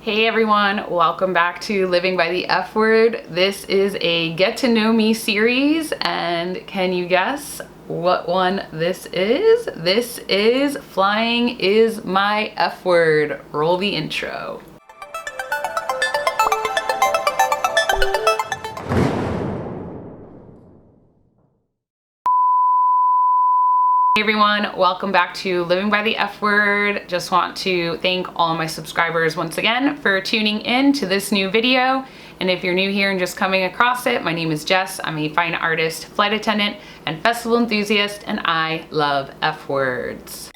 Hey everyone, welcome back to Living by the F Word. This is a get to know me series, and can you guess what one this is? This is Flying is my F Word. Roll the intro. Hey everyone, welcome back to Living by the F Word. Just want to thank all my subscribers once again for tuning in to this new video. And if you're new here and just coming across it, my name is Jess. I'm a fine artist, flight attendant, and festival enthusiast, and I love F words.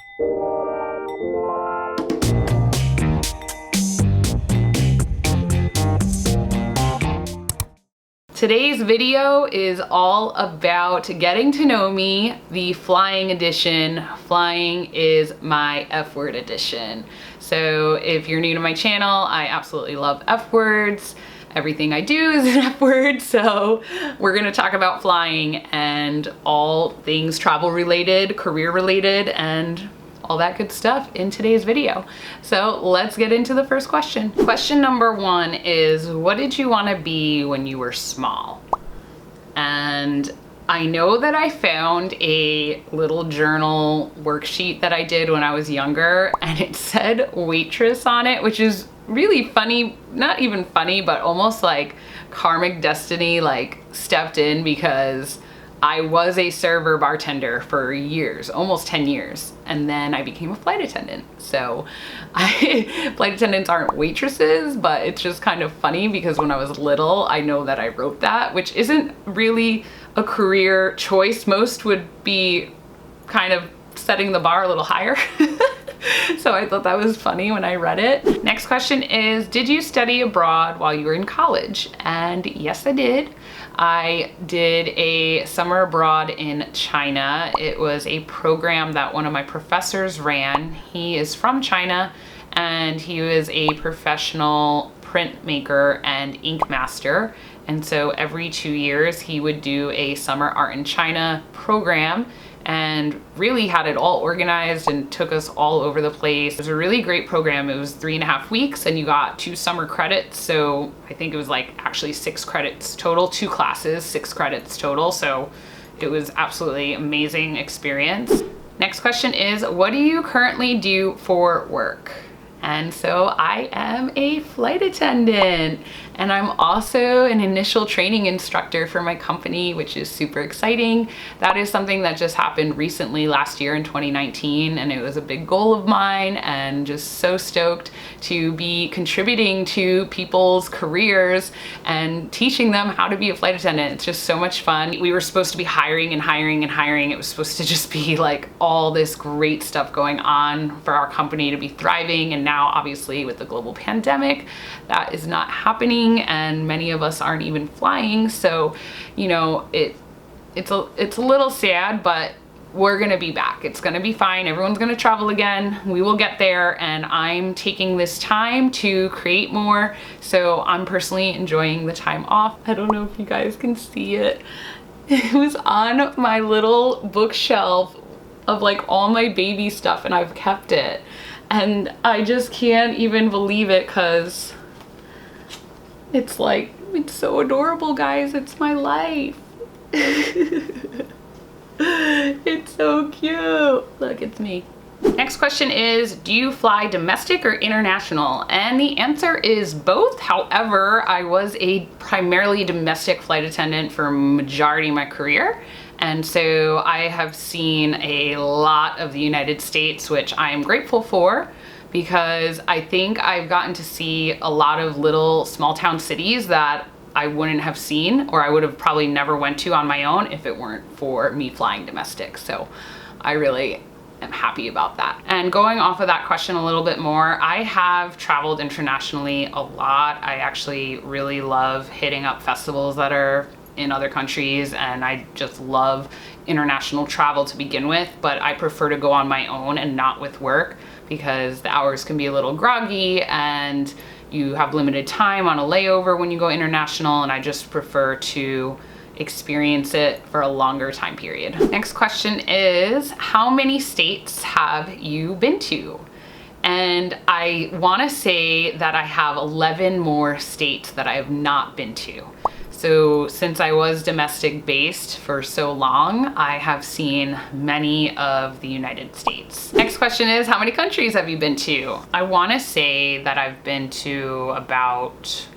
Today's video is all about getting to know me, the flying edition. Flying is my F word edition. So if you're new to my channel, I absolutely love F words. Everything I do is an F word. So we're gonna talk about flying and all things travel related, career related, and all that good stuff in today's video. So let's get into the first question. Question number one is, what did you want to be when you were small? And I know that I found a little journal worksheet that I did when I was younger, and it said waitress on it, which is really funny, not even funny, but almost like karmic destiny like stepped in, because I was a server bartender for years, almost 10 years, and then I became a flight attendant. So flight attendants aren't waitresses, but it's just kind of funny because when I was little, I know that I wrote that, which isn't really a career choice. Most would be kind of setting the bar a little higher. So I thought that was funny when I read it. Next question is, did you study abroad while you were in college? And yes, I did. I did a summer abroad in China. It was a program that one of my professors ran. He is from China, and he was a professional printmaker and ink master. And so every 2 years he would do a summer art in China program, and really had it all organized and took us all over the place. It was a really great program. It was 3.5 weeks, and you got 2 summer credits. So I think it was like actually 6 credits total, 2 classes, 6 credits total. So it was absolutely amazing experience. Next question is, what do you currently do for work? And so I am a flight attendant, and I'm also an initial training instructor for my company, which is super exciting. That is something that just happened recently last year in 2019, and it was a big goal of mine, and just so stoked to be contributing to people's careers and teaching them how to be a flight attendant. It's just so much fun. We were supposed to be hiring and hiring and hiring. It was supposed to just be like all this great stuff going on for our company to be thriving, and now obviously with the global pandemic, that is not happening, and many of us aren't even flying. So, you know, it's a little sad, but we're gonna be back. It's gonna be fine. Everyone's gonna travel again. We will get there, and I'm taking this time to create more. So I'm personally enjoying the time off. I don't know if you guys can see it. It was on my little bookshelf of like all my baby stuff, and I've kept it. And I just can't even believe it, because it's like, it's so adorable, guys. It's my life. It's so cute. Look, it's me. Next question is, do you fly domestic or international? And the answer is both. However, I was a primarily domestic flight attendant for majority of my career. And so I have seen a lot of the United States, which I am grateful for, because I think I've gotten to see a lot of little small town cities that I wouldn't have seen, or I would have probably never went to on my own if it weren't for me flying domestic. So I really am happy about that. And going off of that question a little bit more, I have traveled internationally a lot. I actually really love hitting up festivals that are in other countries, and I just love international travel to begin with, but I prefer to go on my own and not with work, because the hours can be a little groggy and you have limited time on a layover when you go international, and I just prefer to experience it for a longer time period. Next question is, how many states have you been to? And I want to say that I have 11 more states that I have not been to. So since I was domestic based for so long, I have seen many of the United States. Next question is, how many countries have you been to? I want to say that I've been to about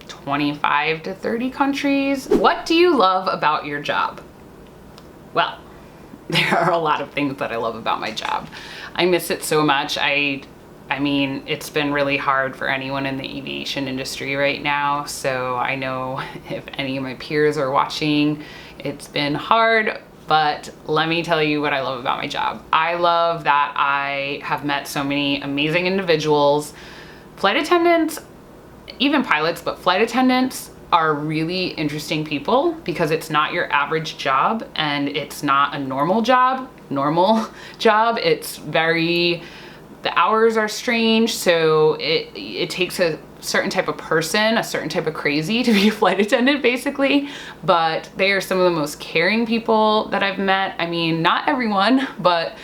25 to 30 countries. What do you love about your job? Well, there are a lot of things that I love about my job. I miss it so much. I mean, it's been really hard for anyone in the aviation industry right now. So I know if any of my peers are watching, it's been hard, but let me tell you what I love about my job. I love that I have met so many amazing individuals. Flight attendants, even pilots, but flight attendants are really interesting people because it's not your average job and it's not a normal job. It's very, the hours are strange, so it takes a certain type of person, a certain type of crazy to be a flight attendant basically, but they are some of the most caring people that I've met. I mean, not everyone, but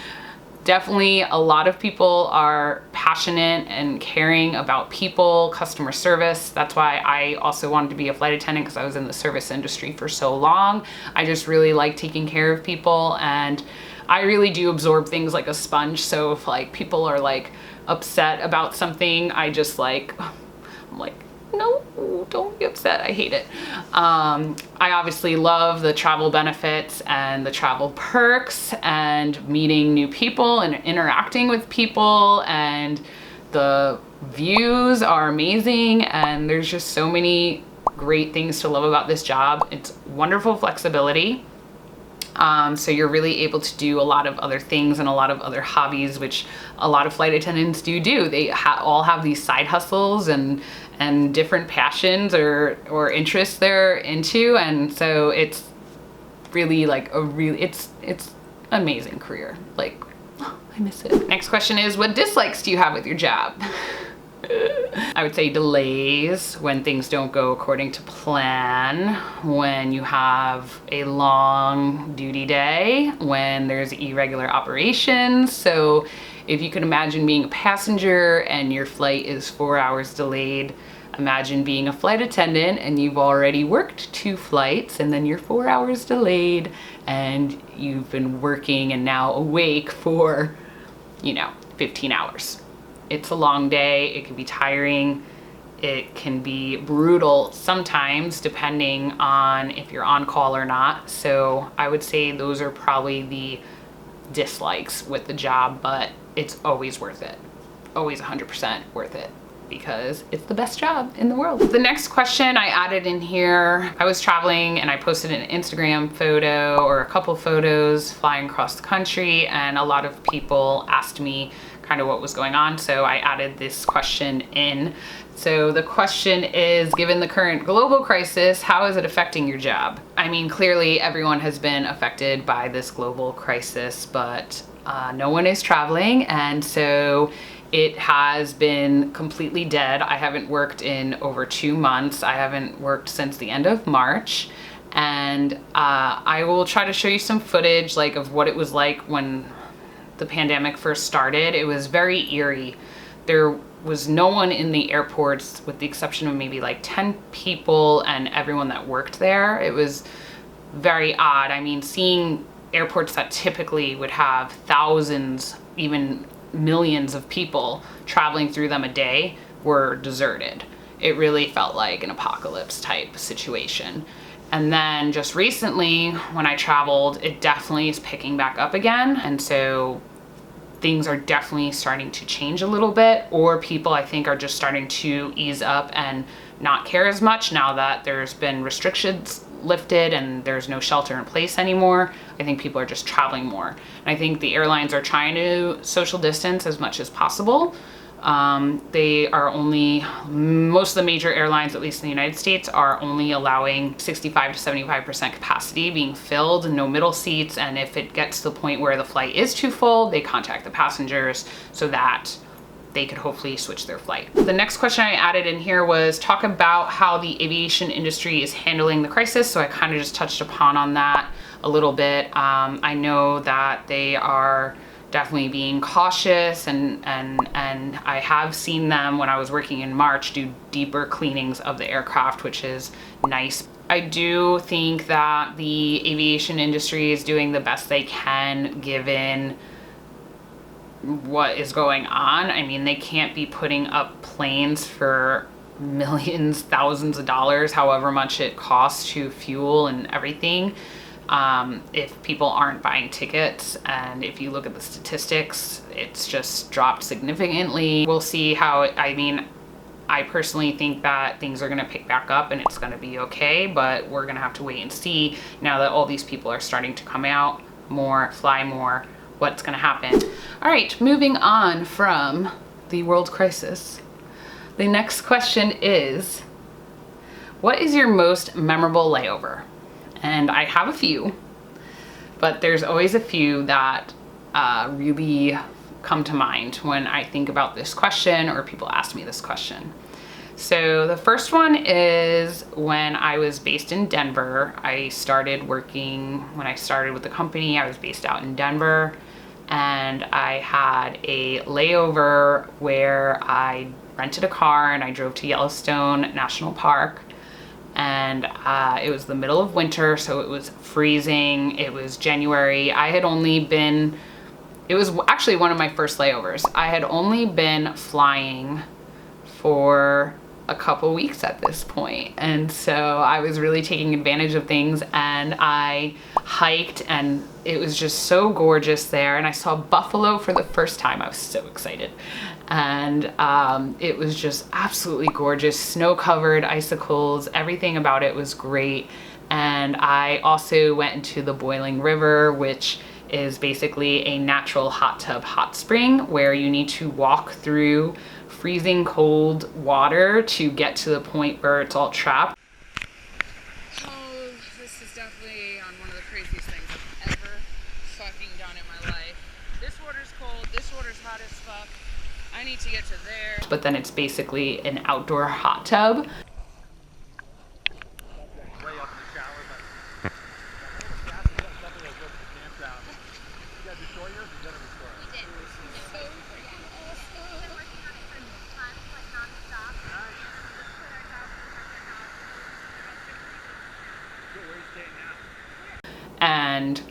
definitely a lot of people are passionate and caring about people, customer service. That's why I also wanted to be a flight attendant, because I was in the service industry for so long. I just really like taking care of people, and I really do absorb things like a sponge. So if like people are like upset about something, I just like, I'm like, no, don't be upset. I hate it. I obviously love the travel benefits and the travel perks and meeting new people and interacting with people, and the views are amazing, and there's just so many great things to love about this job. It's wonderful flexibility. So you're really able to do a lot of other things and a lot of other hobbies, which a lot of flight attendants do. They all have these side hustles and different passions or interests they're into, and so it's really like it's an amazing career. Like, I miss it. Next question is, what dislikes do you have with your job? I would say delays, when things don't go according to plan, when you have a long duty day, when there's irregular operations. So if you can imagine being a passenger and your flight is 4 hours delayed, imagine being a flight attendant and you've already worked 2 flights and then you're 4 hours delayed and you've been working and now awake for, 15 hours. It's a long day. It can be tiring. It can be brutal sometimes, depending on if you're on call or not. So I would say those are probably the dislikes with the job, but it's always worth it. Always 100% worth it, because it's the best job in the world. The next question I added in here, I was traveling and I posted an Instagram photo or a couple photos flying across the country, and a lot of people asked me kind of what was going on. So I added this question in. So the question is, given the current global crisis, how is it affecting your job? I mean, clearly everyone has been affected by this global crisis, but no one is traveling. And so it has been completely dead. I haven't worked in over 2 months. I haven't worked since the end of March. And I will try to show you some footage of what it was like when the pandemic first started. It was very eerie. There was no one in the airports with the exception of maybe 10 people and everyone that worked there. It was very odd. I mean, seeing airports that typically would have thousands, even millions of people traveling through them a day were deserted. It really felt like an apocalypse type situation. And then just recently when I traveled, it definitely is picking back up again. And so things are definitely starting to change a little bit, or people I think are just starting to ease up and not care as much now that there's been restrictions lifted and there's no shelter in place anymore. I think people are just traveling more. And I think the airlines are trying to social distance as much as possible. They are only, most of the major airlines, at least in the United States, are only allowing 65 to 75% capacity being filled, no middle seats. And if it gets to the point where the flight is too full, they contact the passengers so that they could hopefully switch their flight. The next question I added in here was talk about how the aviation industry is handling the crisis. So I kind of just touched upon that a little bit. I know that they are definitely being cautious, and I have seen them when I was working in March do deeper cleanings of the aircraft, which is nice. I do think that the aviation industry is doing the best they can given what is going on. I mean, they can't be putting up planes for millions, thousands of dollars, however much it costs to fuel and everything, if people aren't buying tickets. And if you look at the statistics, it's just dropped significantly. We'll see how I mean, I personally think that things are gonna pick back up and it's gonna be okay, but we're gonna have to wait and see now that all these people are starting to come out more, fly more, what's gonna happen. All right, moving on from the world crisis. The next question is, what is your most memorable layover? And I have a few, but there's always a few that really come to mind when I think about this question or people ask me this question. So the first one is when I was based in Denver. I started working, when I started with the company, I was based out in Denver, and I had a layover where I rented a car and I drove to Yellowstone National Park. And it was the middle of winter, so it was freezing. It was January. It was actually one of my first layovers. I had only been flying for a couple weeks at this point. And so I was really taking advantage of things, and I hiked, and it was just so gorgeous there. And I saw buffalo for the first time. I was so excited. And it was just absolutely gorgeous, snow-covered, icicles, everything about it was great. And I also went into the Boiling River, which is basically a natural hot tub hot spring where you need to walk through freezing cold water to get to the point where it's all trapped. Oh, this is definitely on one of the craziest things I've ever fucking done in my life. This water's cold, this water's hot as fuck. I need to get to there. But then it's basically an outdoor hot tub. And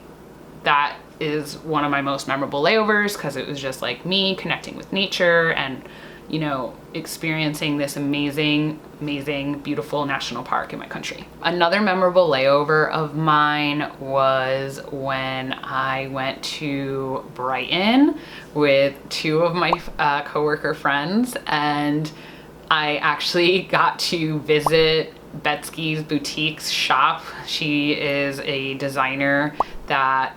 that is one of my most memorable layovers because it was just like me connecting with nature and, you know, experiencing this amazing, beautiful national park in my country. Another memorable layover of mine was when I went to Brighton with two of my coworker friends, and I actually got to visit Betsky's boutique's shop. She is a designer that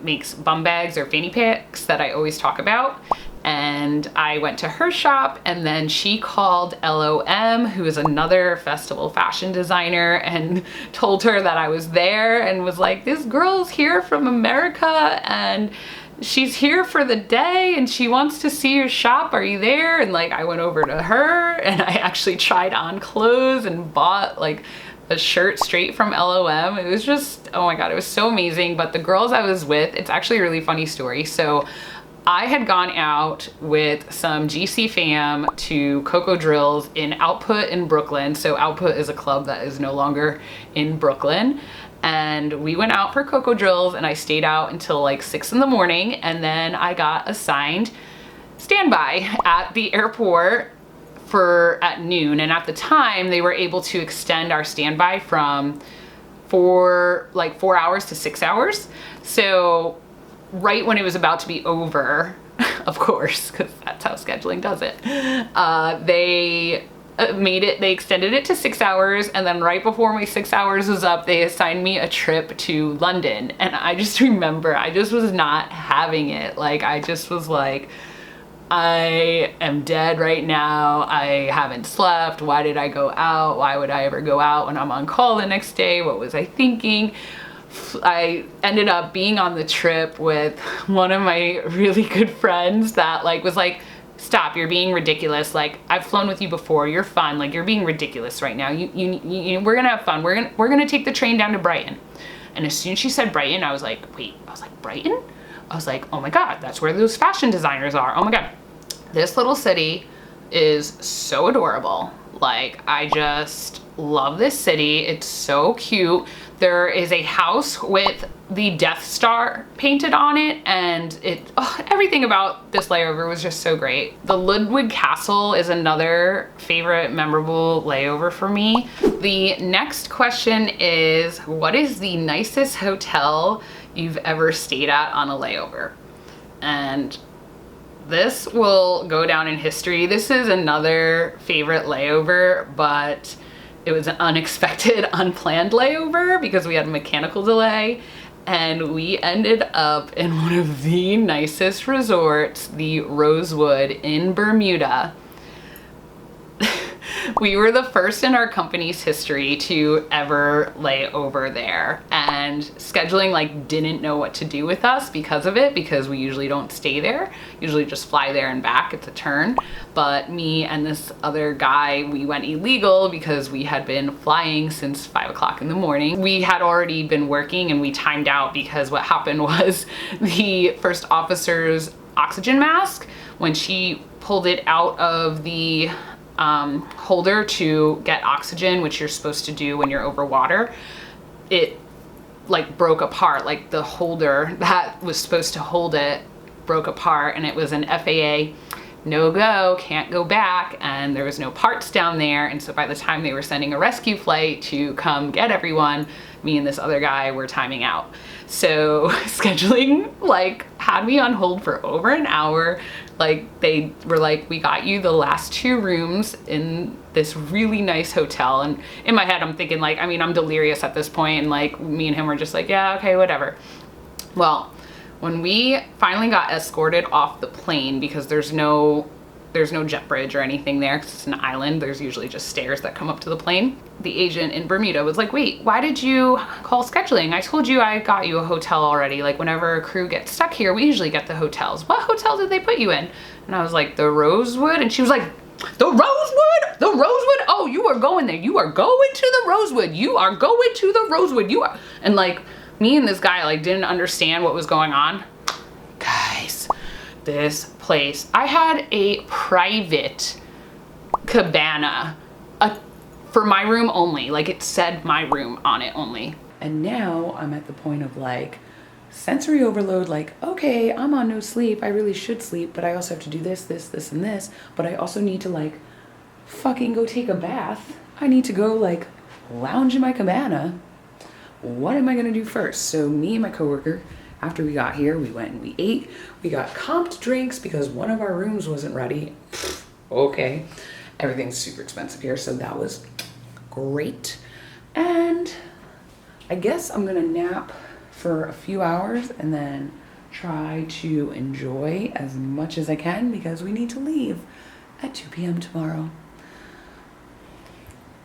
makes bum bags or fanny packs that I always talk about. And I went to her shop, and then she called LOM, who is another festival fashion designer, and told her that I was there, and was like, this girl's here from America and she's here for the day and she wants to see your shop. Are you there? And like, I went over to her and I actually tried on clothes and bought like a shirt straight from LOM. It was just, oh my God, it was so amazing. But the girls I was with, it's actually a really funny story. So I had gone out with some GC fam to Coco Drills in Output in Brooklyn. So Output is a club that is no longer in Brooklyn. And we went out for Coco Drills, and I stayed out until like 6 in the morning. And then I got assigned standby at the airport at noon. And at the time they were able to extend our standby from 4 hours to 6 hours. So right when it was about to be over, of course, because that's how scheduling does it, they extended it to 6 hours, and then right before my 6 hours was up, they assigned me a trip to London. And I just remember, I just was not having it. Like, I just was like, I am dead right now. I haven't slept. Why did I go out? Why would I ever go out when I'm on call the next day? What was I thinking? I ended up being on the trip with one of my really good friends that like was like, stop, you're being ridiculous. Like, I've flown with you before. You're fun. Like, you're being ridiculous right now. We're gonna have fun. We're gonna take the train down to Brighton. And as soon as she said Brighton, I was like, wait, Brighton? I was like, oh my God, that's where those fashion designers are. Oh my God. This little city is so adorable. Like, I just love this city. It's so cute. There is a house with the Death Star painted on it, and everything about this layover was just so great. The Ludwig Castle is another favorite memorable layover for me. The next question is, what is the nicest hotel you've ever stayed at on a layover? And this will go down in history. This is another favorite layover, but it was an unexpected, unplanned layover because we had a mechanical delay, and we ended up in one of the nicest resorts, the Rosewood in Bermuda. We were the first in our company's history to ever lay over there, and scheduling like didn't know what to do with us because of it, because we usually don't stay there, usually just fly there and back. It's a turn. But me and this other guy, we went illegal because we had been flying since 5 o'clock in the morning. We had already been working and we timed out because what happened was the first officer's oxygen mask, when she pulled it out of the holder to get oxygen, which you're supposed to do when you're over water, it like broke apart. Like the holder that was supposed to hold it broke apart, and it was an FAA no go, can't go back, and there was no parts down there. And so by the time they were sending a rescue flight to come get everyone, me and this other guy were timing out. So scheduling like had me on hold for over an hour. Like they were like, we got you the last 2 rooms in this really nice hotel. And in my head, I'm thinking like, I mean, I'm delirious at this point, and like me and him were just like, yeah, okay, whatever. Well, when we finally got escorted off the plane, because there's no jet bridge or anything there, because it's an island, there's usually just stairs that come up to the plane. The agent in Bermuda was like, wait, why did you call scheduling? I told you I got you a hotel already. Like whenever a crew gets stuck here, we usually get the hotels. What hotel did they put you in? And I was like, the Rosewood. And she was like, the Rosewood? The Rosewood? Oh, you are going there. You are going to the Rosewood. You are going to the Rosewood. You are. And like me and this guy like didn't understand what was going on. Guys, this place, I had a private cabana for my room only. Like it said my room on it only. And now I'm at the point of like sensory overload. Like, okay, I'm on no sleep. I really should sleep, but I also have to do this, this, this, and this. But I also need to like fucking go take a bath. I need to go like lounge in my cabana. What am I gonna do first? So me and my coworker, after we got here, we went and we ate. We got comped drinks because one of our rooms wasn't ready. Okay. Everything's super expensive here, so that was great. And I guess I'm gonna nap for a few hours and then try to enjoy as much as I can because we need to leave at 2 p.m. tomorrow.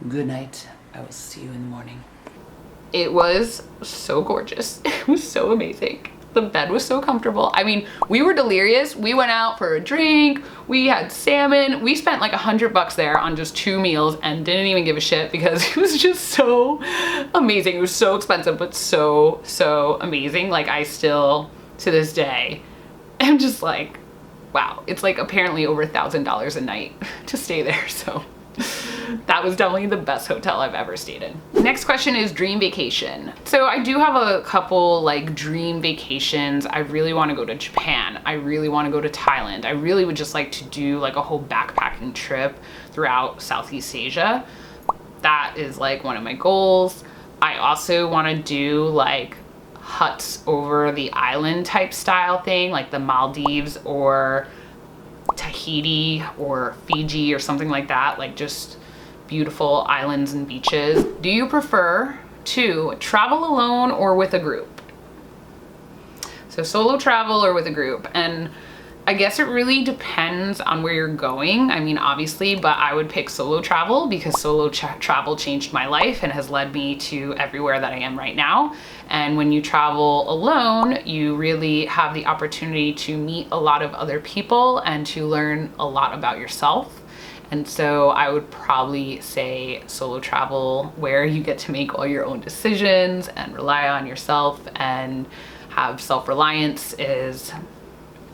Good night. I will see you in the morning. It was so gorgeous. It was so amazing. The bed was so comfortable. I mean, we were delirious. We went out for a drink. We had salmon. We spent like $100 there on just 2 meals and didn't even give a shit because it was just so amazing. It was so expensive, but so, so amazing. Like I still, to this day, am just like, wow. It's like apparently over $1,000 a night to stay there, so. That was definitely the best hotel I've ever stayed in. Next question is dream vacation. So I do have a couple like dream vacations. I really want to go to Japan. I really want to go to Thailand. I really would just like to do like a whole backpacking trip throughout Southeast Asia. That is like one of my goals. I also want to do like huts over the island type style thing, like the Maldives or Tahiti or Fiji or something like that, like just beautiful islands and beaches. Do you prefer to travel alone or with a group? So solo travel or with a group. And I guess it really depends on where you're going. I mean, obviously, but I would pick solo travel because solo travel changed my life and has led me to everywhere that I am right now. And when you travel alone, you really have the opportunity to meet a lot of other people and to learn a lot about yourself. And so I would probably say solo travel, where you get to make all your own decisions and rely on yourself and have self-reliance is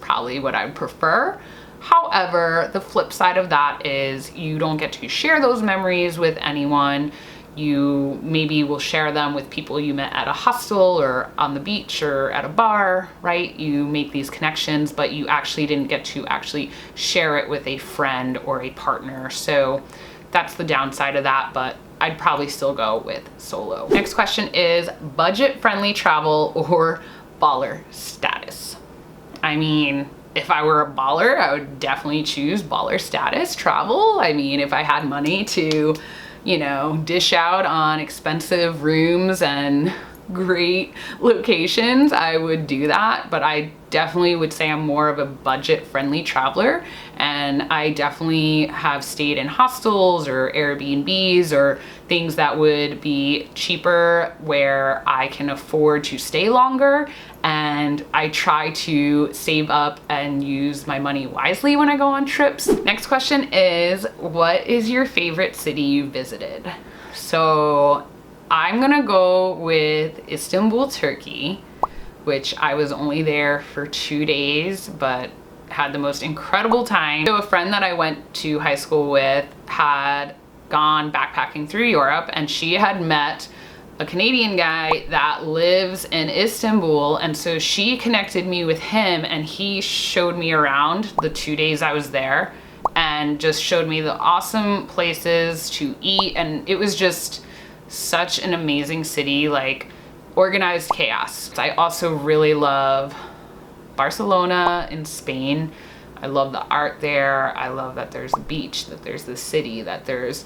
probably what I would prefer. However, the flip side of that is you don't get to share those memories with anyone. You maybe will share them with people you met at a hostel or on the beach or at a bar, right? You make these connections, but you actually didn't get to actually share it with a friend or a partner. So that's the downside of that, but I'd probably still go with solo. Next question is budget-friendly travel or baller status? I mean, if I were a baller, I would definitely choose baller status travel. I mean, if I had money to, you know, dish out on expensive rooms and great locations, I would do that. But I definitely would say I'm more of a budget-friendly traveler, and I definitely have stayed in hostels or Airbnbs or things that would be cheaper where I can afford to stay longer, and I try to save up and use my money wisely when I go on trips. Next question is, what is your favorite city you visited? So I'm gonna go with Istanbul, Turkey, which I was only there for 2 days, but had the most incredible time. So a friend that I went to high school with had gone backpacking through Europe, and she had met a Canadian guy that lives in Istanbul, and so she connected me with him, and he showed me around the 2 days I was there and just showed me the awesome places to eat, and it was just such an amazing city, like organized chaos. I also really love Barcelona in Spain. I love the art there. I love that there's a beach, that there's the city, that there's,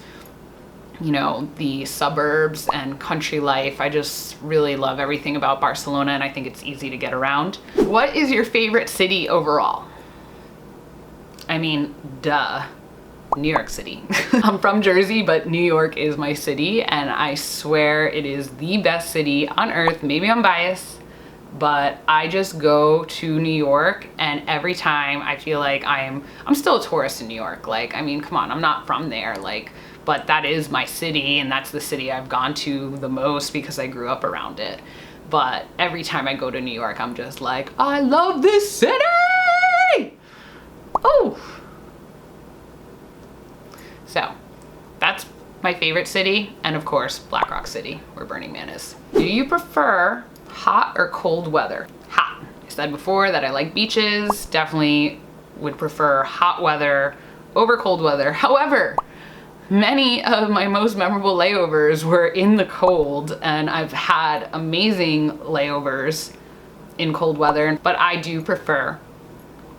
you know, the suburbs and country life. I just really love everything about Barcelona, and I think it's easy to get around. What is your favorite city overall? I mean, duh. New York City. I'm from Jersey, but New York is my city, and I swear it is the best city on earth. Maybe I'm biased, but I just go to New York, and every time I feel like I'm still a tourist in New York. Like, I mean, come on, I'm not from there, like, but that is my city, and that's the city I've gone to the most because I grew up around it. But every time I go to New York, I'm just like, I love this city! Oh! So that's my favorite city, and of course, Black Rock City, where Burning Man is. Do you prefer hot or cold weather? Hot. I said before that I like beaches, definitely would prefer hot weather over cold weather. However, many of my most memorable layovers were in the cold, and I've had amazing layovers in cold weather, but I do prefer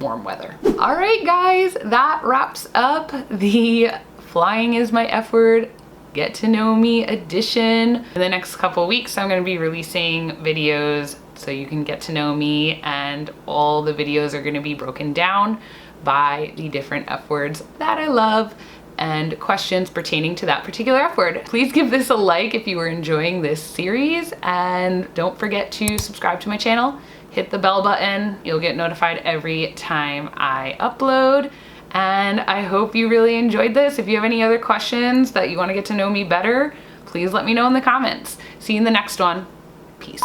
warm weather. All right, guys, that wraps up the Flying is My F Word Get to Know Me edition. In the next couple weeks, I'm gonna be releasing videos so you can get to know me, and all the videos are gonna be broken down by the different F words that I love and questions pertaining to that particular F word. Please give this a like if you were enjoying this series, and don't forget to subscribe to my channel. Hit the bell button. You'll get notified every time I upload. And I hope you really enjoyed this. If you have any other questions that you want to get to know me better, please let me know in the comments. See you in the next one. Peace.